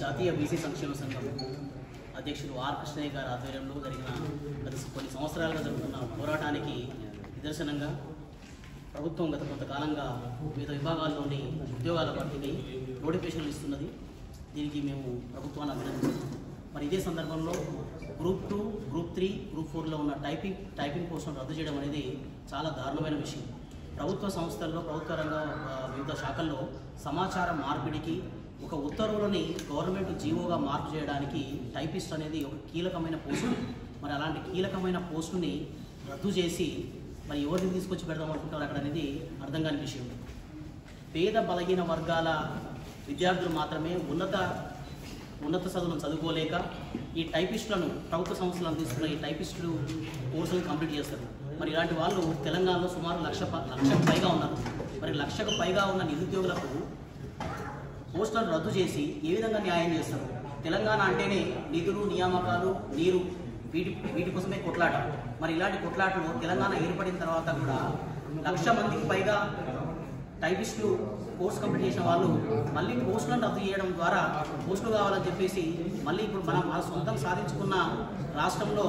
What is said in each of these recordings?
జాతీయ బీసీ సంక్షేమ సంఘం అధ్యక్షుడు ఆర్ కృష్ణయ్య గారి ఆధ్వర్యంలో జరిగిన గత కొన్ని సంవత్సరాలుగా జరుగుతున్న పోరాటానికి నిదర్శనంగా ప్రభుత్వం గత కొంతకాలంగా వివిధ విభాగాల్లోని ఉద్యోగాల భర్తీకి నోటిఫికేషన్లు ఇస్తున్నది. దీనికి మేము ప్రభుత్వాన్ని అభినందిస్తున్నాం. మరి ఇదే సందర్భంలో గ్రూప్ 2, గ్రూప్ 3, గ్రూప్ 4లో ఉన్న టైపింగ్ పోస్టులను రద్దు చేయడం అనేది చాలా దారుణమైన విషయం. ప్రభుత్వ సంస్థల్లో ప్రభుత్వ రంగ వివిధ శాఖల్లో సమాచార మార్పిడికి ఒక ఉత్తర్వులని గవర్నమెంట్ జీవోగా మార్పు చేయడానికి టైపిస్ట్ అనేది ఒక కీలకమైన పోస్టు. మరి అలాంటి కీలకమైన పోస్టుని రద్దు చేసి మరి ఎవరిని తీసుకొచ్చి పెడదాం అనుకుంటారు అక్కడ అనేది అర్థం కాని విషయం. పేద బలహీన వర్గాల విద్యార్థులు మాత్రమే ఉన్నత చదువులను చదువుకోలేక ఈ టైపిస్టులను ప్రభుత్వ సంస్థలు అందిస్తున్న ఈ టైపిస్టులు కోర్సులను కంప్లీట్ చేస్తారు. మరి ఇలాంటి వాళ్ళు తెలంగాణలో సుమారు లక్షకు పైగా ఉన్నారు. మరి లక్షకు పైగా ఉన్న నిరుద్యోగులకు పోస్టులను రద్దు చేసి ఏ విధంగా న్యాయం చేస్తారు? తెలంగాణ అంటేనే నిధులు, నియామకాలు, నీరు, వీటి కోసమే కొట్లాట. మరి ఇలాంటి కొట్లాటలు తెలంగాణ ఏర్పడిన తర్వాత కూడా 1,00,000 మందికి పైగా టైపిస్టులు కోర్సు కంప్లీట్ చేసిన వాళ్ళు మళ్ళీ పోస్టులను రద్దు చేయడం ద్వారా పోస్టులు కావాలని చెప్పేసి మళ్ళీ ఇప్పుడు మన సొంతం సాధించుకున్న రాష్ట్రంలో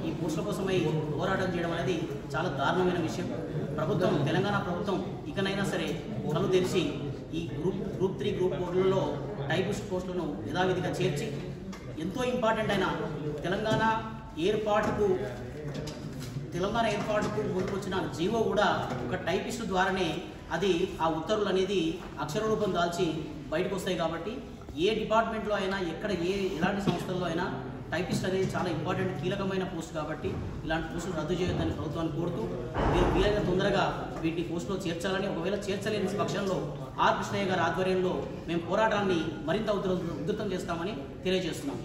ఈ పోస్టుల కోసమై పోరాటం చేయడం అనేది చాలా దారుణమైన విషయం. తెలంగాణ ప్రభుత్వం ఇకనైనా సరే కళ్ళు తెరిచి ఈ గ్రూప్ 3, గ్రూప్ 4లలో టైపిస్ట్ పోస్టులను యథావిధిగా చేర్చి ఎంతో ఇంపార్టెంట్ అయిన తెలంగాణ ఏర్పాటుకు ముందుకొచ్చిన జీవో కూడా ఒక టైపిస్ట్ ద్వారానే అది ఆ ఉత్తర్వులు అనేది అక్షర రూపం దాల్చి బయటకు వస్తాయి. కాబట్టి ఏ డిపార్ట్మెంట్లో అయినా ఎలాంటి సంస్థల్లో అయినా టైపిస్ట్ అనేది చాలా ఇంపార్టెంట్ కీలకమైన పోస్ట్. కాబట్టి ఇలాంటి పోస్టులు రద్దు చేయొద్దని ప్రభుత్వాన్ని కోరుతూ మీరు వీలైన తొందరగా వీటిని పోస్టులో చేర్చాలని, ఒకవేళ చేర్చలేని పక్షంలో ఆర్ కృష్ణయ్య గారి ఆధ్వర్యంలో మేము పోరాటాన్ని మరింత ఉధృతం చేస్తామని తెలియజేస్తున్నాం.